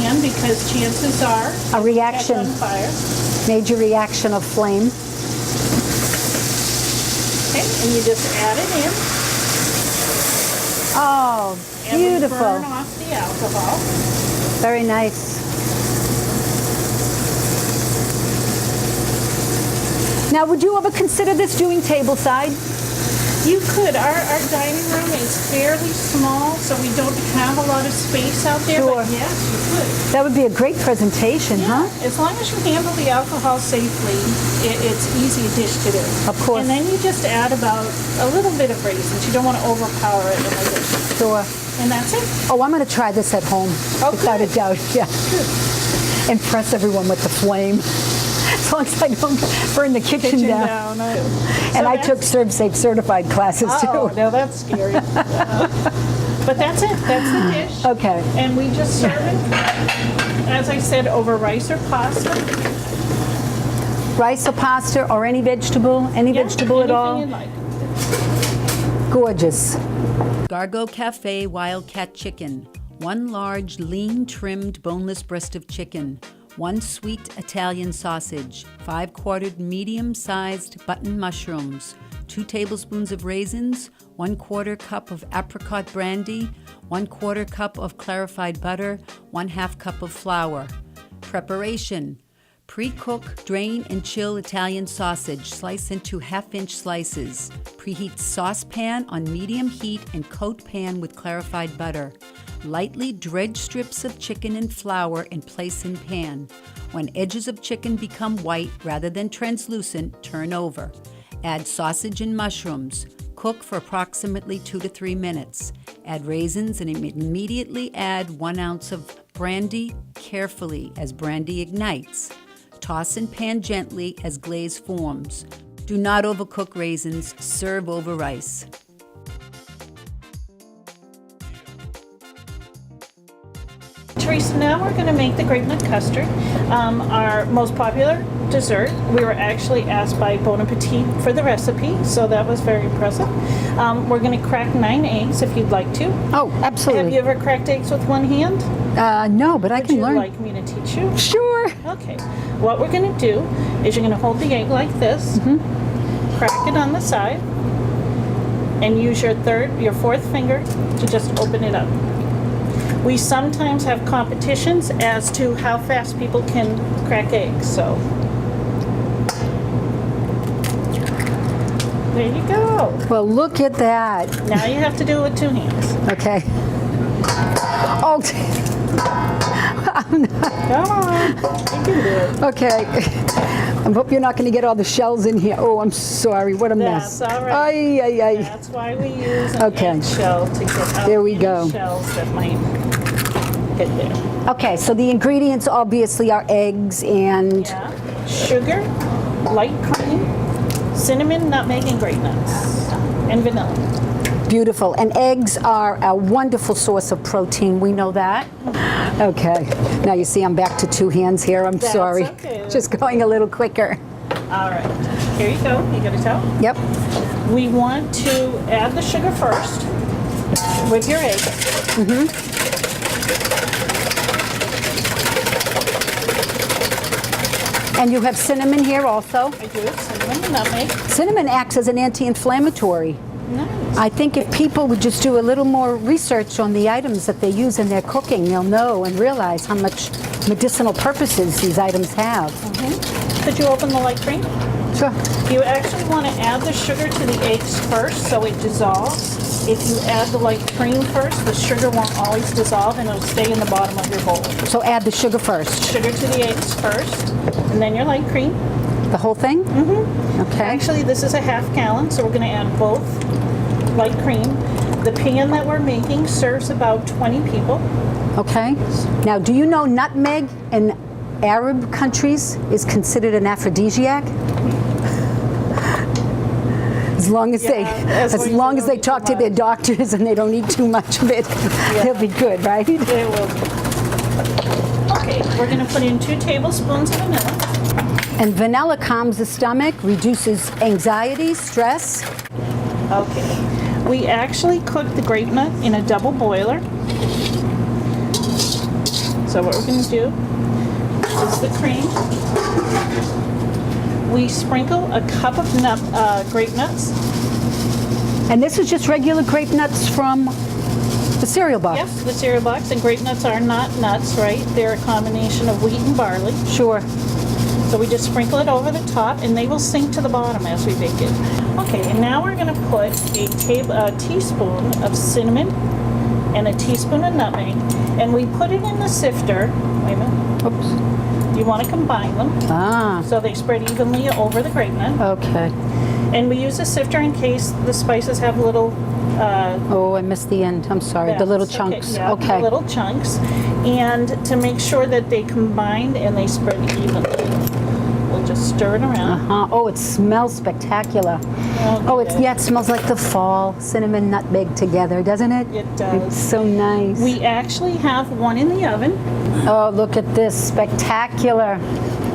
pan because chances are A reaction. it's on fire. Major reaction of flame. Okay, and you just add it in. Oh, And we burn beautiful. off the alcohol. Very nice. Now, would you ever consider this doing tableside? You could. Our dining room is fairly small, so we don't have a lot of space out there. Sure. But yes, you could. That would be a great presentation, huh? As long as you handle the alcohol safely, it's easy dish to do. Of course. And then you just add about a little bit of raisins. You don't want to overpower it in the dish. Sure. And that's it. Oh, I'm going to try this at home, Oh, without a good. doubt. Yeah. Impress everyone with the flame. As long as I don't burn the kitchen down. And I took ServSafe certified classes Oh, too. no, that's scary. But that's it. That's the dish. Okay. And we just serve it, as I said, over rice or pasta. Rice or pasta or any vegetable? Any Yeah, vegetable at all? anything you like. Gorgeous. Gargo Cafe Wildcat Chicken. 1 large, lean, trimmed, boneless breast of chicken. 1 sweet Italian sausage. 5 quartered, medium-sized button mushrooms. 2 tablespoons of raisins. 1/4 cup of apricot brandy. 1/4 cup of clarified butter. 1/2 cup of flour. Preparation. Pre-cook, drain, and chill Italian sausage. Slice into half-inch slices. Preheat saucepan on medium heat and coat pan with clarified butter. Lightly dredge strips of chicken in flour and place in pan. When edges of chicken become white rather than translucent, turn over. Add sausage and mushrooms. Cook for approximately 2 to 3 minutes. Add raisins and immediately add 1 ounce of brandy carefully as brandy ignites. Toss and pan gently as glaze forms. Do not overcook raisins. Serve over rice. Teresa, now we're going to make the grape nut custard, our most popular dessert. We were actually asked by Bon Appetit for the recipe, so that was very impressive. We're going to crack 9 eggs if you'd like to. Oh, absolutely. Have you ever cracked eggs with one hand? No, but I Would can you learn. like me to teach you? Sure. Okay. What we're going to do is you're going to hold the egg like this, crack it on the side, and use your 4th finger to just open it up. We sometimes have competitions as to how fast people can crack eggs, so. There you go. Well, look at that. Now you have to do it with 2 hands. Okay. Oh, Come on. You can do it. okay. I hope you're not going to get all the shells in here. Oh, I'm sorry. What a mess. That's all right. Ay, ay, ay. That's why we use an Okay. egg shell to get out There we any go. shells that might get there. Okay, so the ingredients obviously are eggs and Yeah. Sugar, light cream, cinnamon, nutmeg, and grape nuts, and vanilla. beautiful. And eggs are a wonderful source of protein. We know that. Okay. Now you see I'm back to 2 hands here. I'm That's sorry. okay. Just going a little quicker. All right. Here you go. You got a towel? Yep. We want to add the sugar first with your egg. And you have cinnamon here also. I do cinnamon and nutmeg. Cinnamon acts as an anti-inflammatory. Nice. I think if people would just do a little more research on the items that they use in their cooking, they'll know and realize how much medicinal purposes these items have. Could you open the light cream? Sure. You actually want to add the sugar to the eggs first so it dissolves. If you add the light cream first, the sugar won't always dissolve and it'll stay in the bottom of your bowl. So add the sugar first. Sugar to the eggs first, and then your light cream. The whole thing? Mm-hmm. Okay. Actually, this is a ½ gallon, so we're going to add both light cream. The pan that we're making serves about 20 people. Okay. Now, do you know nutmeg in Arab countries is considered an aphrodisiac? As long as they, as as long as long they as they don't talk eat to too their much. doctors and they don't eat too much of it, they'll be good, right? It will be. Okay, we're going to put in 2 tablespoons of vanilla. And vanilla calms the stomach, reduces anxiety, stress. Okay. We actually cook the grape nut in a double boiler. So what we're going to do is the cream. We sprinkle a cup of grape nuts. And this is just regular grape nuts from the cereal box? Yes, the cereal box, and grape nuts are not nuts, right? They're a combination of wheat and barley. Sure. So we just sprinkle it over the top, and they will sink to the bottom as we bake it. Okay, and now we're going to put a teaspoon of cinnamon and a teaspoon of nutmeg, and we put it in the sifter. Wait a minute. Oops. You want to combine them Ah, so they spread evenly over the grape nut. okay. And we use a sifter in case the spices have little Oh, I missed the end. I'm sorry. The little bits. chunks. Yeah, Okay. the little chunks. And to make sure that they combine and they spread evenly, we'll just stir it around. Oh, it smells spectacular. Oh, it smells like the fall. Cinnamon, nutmeg together, doesn't it? It does. It's so nice. We actually have one in the oven. Oh, look at this. Spectacular.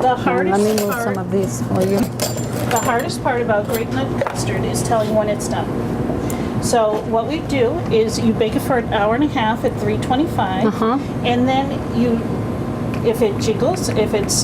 The Let me hardest move part, some of these for you. the hardest part about grape nut custard is telling when it's done. So what we do is you bake it for an hour and a half at 325, and then if it jiggles,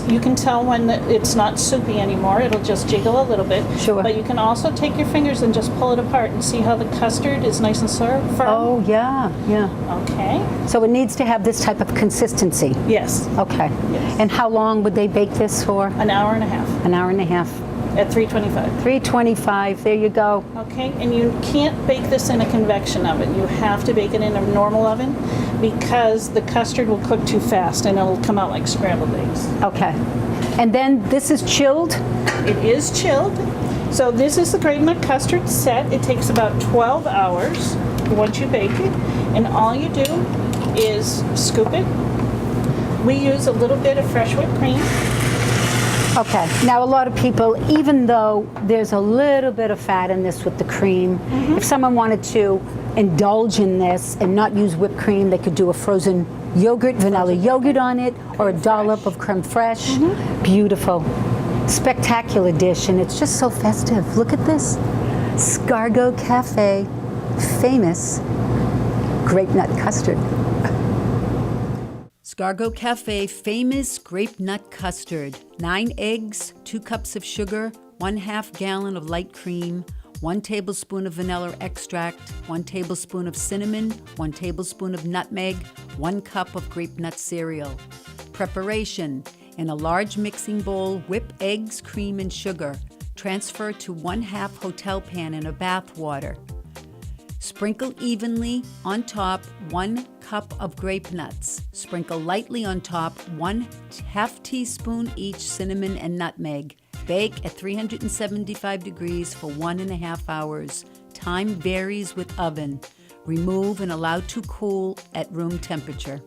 you can tell when it's not soupy anymore. It'll just jiggle a little bit. Sure. But you can also take your fingers and just pull it apart and see how the custard is nice and firm. Oh, yeah, yeah. Okay. So it needs to have this type of consistency. Yes. Okay. Yes. And how long would they bake this for? An hour and a half An hour and a half. at 325. 325. There you go. Okay, and you can't bake this in a convection oven. You have to bake it in a normal oven because the custard will cook too fast and it'll come out like scrambled eggs. Okay. And then this is chilled. It is chilled. So this is the grape nut custard set. It takes about 12 hours once you bake it. And all you do is scoop it. We use a little bit of fresh whipped cream. Okay. Now, a lot of people, even though there's a little bit of fat in this with the cream, if someone wanted to indulge in this and not use whipped cream, they could do a frozen yogurt, vanilla yogurt on it, or a dollop of creme fraiche. Beautiful. Spectacular dish, and it's just so festive. Look at this. Scargo Cafe, famous grape nut custard. Scargo Cafe famous grape nut custard. 9 eggs, 2 cups of sugar, 1/2 gallon of light cream, 1 tablespoon of vanilla extract, 1 tablespoon of cinnamon, 1 tablespoon of nutmeg, 1 cup of grape nut cereal. Preparation. In a large mixing bowl, whip eggs, cream, and sugar. Transfer to 1/2 hotel pan in a bath water. Sprinkle evenly on top 1 cup of grape nuts. Sprinkle lightly on top 1/2 teaspoon each cinnamon and nutmeg. Bake at 375 degrees for 1.5 hours. Time varies with oven. Remove and allow to cool at room temperature.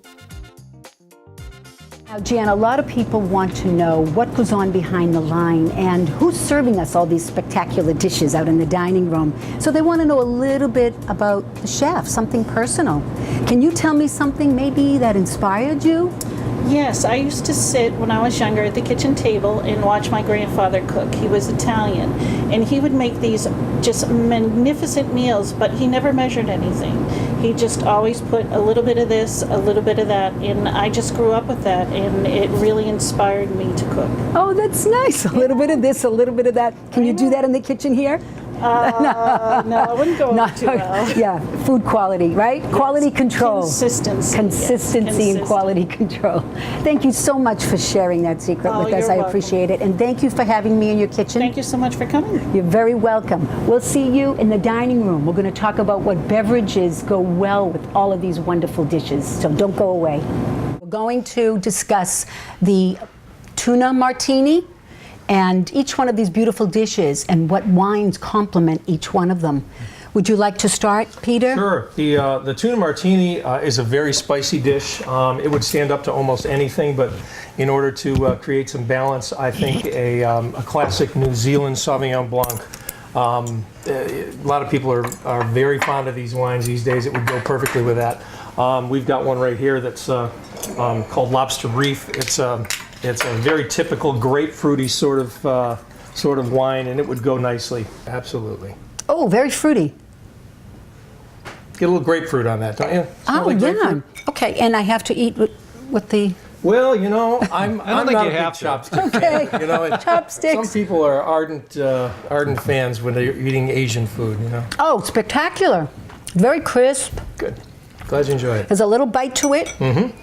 Now, Jan, a lot of people want to know what goes on behind the line and who's serving us all these spectacular dishes out in the dining room. So they want to know a little bit about the chef, something personal. Can you tell me something maybe that inspired you? Yes, I used to sit when I was younger at the kitchen table and watch my grandfather cook. He was Italian, and he would make these just magnificent meals, but he never measured anything. He just always put a little bit of this, a little bit of that, and I just grew up with that, and it really inspired me to cook. Oh, that's nice. A little bit of this, a little bit of that. Can you do that in the kitchen here? No, I wouldn't go over too well. Yeah, food quality, right? Quality control. Consistency. Consistency yes, and quality control. Thank you so much for sharing that secret Oh, with us. you're I welcome. appreciate it. And thank you for having me in your kitchen. Thank you so much for coming. You're very welcome. We'll see you in the dining room. We're going to talk about what beverages go well with all of these wonderful dishes. So don't go away. We're going to discuss the tuna martini and each one of these beautiful dishes and what wines complement each one of them. Would you like to start, Peter? Sure. The tuna martini is a very spicy dish. It would stand up to almost anything, but in order to create some balance, I think a classic New Zealand Sauvignon Blanc. A lot of people are very fond of these wines these days. It would go perfectly with that. We've got one right here that's called Lobster Reef. It's a very typical grapefruity sort of wine, and it would go nicely. Absolutely. Oh, very fruity. Get a little grapefruit on that, don't you? Smell Oh, like yeah. grapefruit? Okay, and I have to eat with the? Well, you know, I'm think not you a big have to. chopstick fan. You know, Chopsticks. Some people are ardent fans when they're eating Asian food. You know. Oh, spectacular! Very crisp. Good. Glad you enjoy it. There's a little bite to it. Mm-hmm.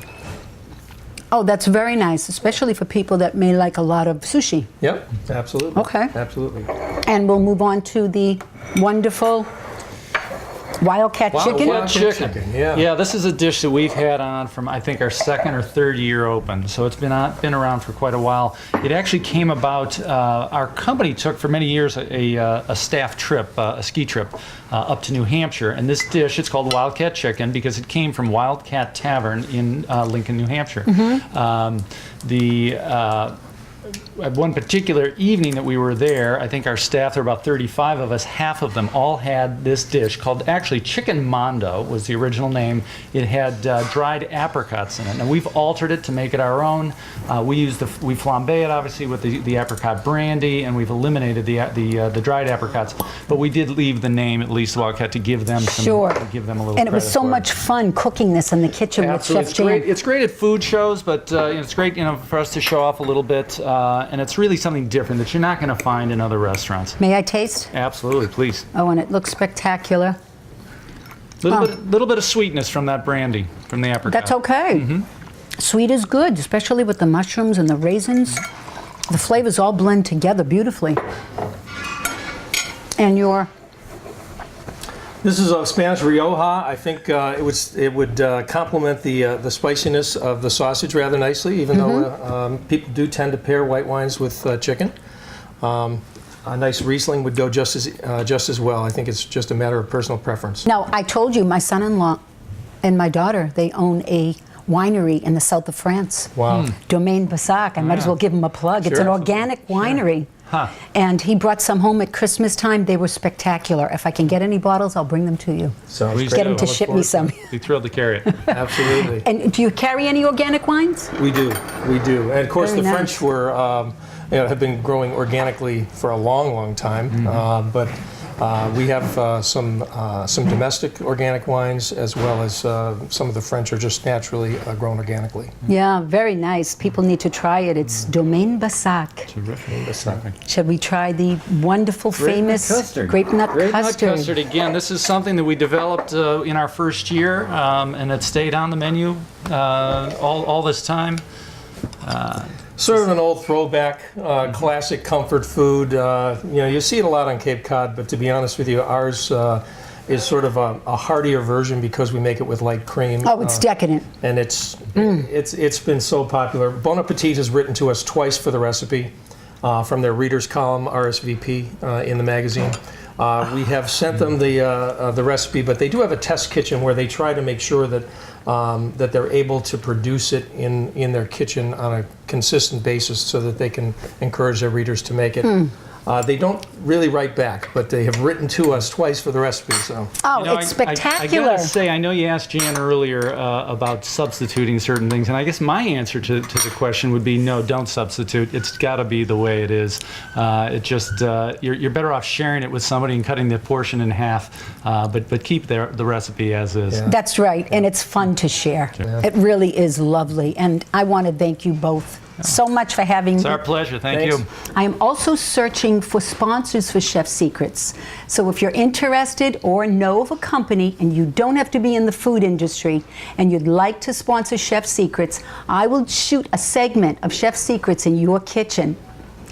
Oh, that's very nice, especially for people that may like a lot of sushi. Yep. Absolutely. Okay. Absolutely. And we'll move on to the wonderful Wildcat chicken. Wildcat chicken, chicken. yeah. Yeah, this is a dish that we've had on from I think our second or third year open, so it's been around for quite a while. It actually came about. Our company took for many years a staff trip, a ski trip, up to New Hampshire, and this dish it's called Wildcat chicken because it came from Wildcat Tavern in Lincoln, New Hampshire. At one particular evening that we were there, I think our staff, there were about 35 of us, half of them all had this dish called, actually Chicken Mondo was the original name. It had dried apricots in it. Now we've altered it to make it our own. We flambe it obviously with the apricot brandy, and we've eliminated the dried apricots. But we did leave the name, at least Wildcat, to give them some, Sure. to give them a little And it was credit so for much fun cooking this in the kitchen Absolutely. with Chef Jan. It's great at food shows, but it's great, for us to show off a little bit, and it's really something different that you're not going to find in other restaurants. May I taste? Absolutely, please. Oh, and it looks spectacular. Little bit of sweetness from that brandy, from the apricot. That's okay. Sweet is good, especially with the mushrooms and the raisins. The flavors all blend together beautifully. And your This is a Spanish Rioja. I think it would complement the spiciness of the sausage rather nicely, even though people do tend to pair white wines with chicken. A nice Riesling would go just as well. I think it's just a matter of personal preference. Now, I told you, my son-in-law and my daughter, they own a winery in the south of France. Wow. Domaine Bassac. I might as well give them a plug. It's Sure. an organic winery. Huh. And he brought some home at Christmas time. They were spectacular. If I can get any bottles, I'll bring them to you. Sounds Please great. Get him to I look ship me forward some. Be thrilled to carry it. Absolutely. And do you carry any organic wines? We do. And of course, Very the nice. French were, have been growing organically for a long, long time. But we have some domestic organic wines, as well as some of the French are just naturally grown organically. Yeah, very nice. People need to try it. It's Domaine Bassac. Terrific. Shall we try the wonderful, famous grape nut custard? Again, this is something that we developed in our first year, and it stayed on the menu all this time. Sort of an old throwback, classic comfort food. You see it a lot on Cape Cod, but to be honest with you, ours is sort of a heartier version because we make it with light cream. Oh, it's decadent. And it's been so popular. Bon Appetit has written to us twice for the recipe from their readers column, RSVP, in the magazine. We have sent them the recipe, but they do have a test kitchen where they try to make sure that that they're able to produce it in their kitchen on a consistent basis so that they can encourage their readers to make it. They don't really write back, but they have written to us twice for the recipe. So. Oh, I it's spectacular. I gotta say, I know you asked Jan earlier about substituting certain things, and I guess my answer to the question would be no, don't substitute. It's got to be the way it is. It just you're better off sharing it with somebody and cutting the portion in half, but keep the recipe as is. Yeah. That's right, and it's fun to share. It really is lovely, and I want to thank you both so much for having It's me. our pleasure. Thank Thanks. you. I am also searching for sponsors for Chef Secrets. So if you're interested or know of a company, and you don't have to be in the food industry, and you'd like to sponsor Chef Secrets, I will shoot a segment of Chef Secrets in your kitchen,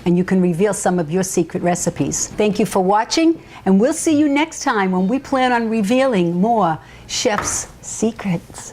and you can reveal some of your secret recipes. Thank you for watching, and we'll see you next time when we plan on revealing more Chef's Secrets.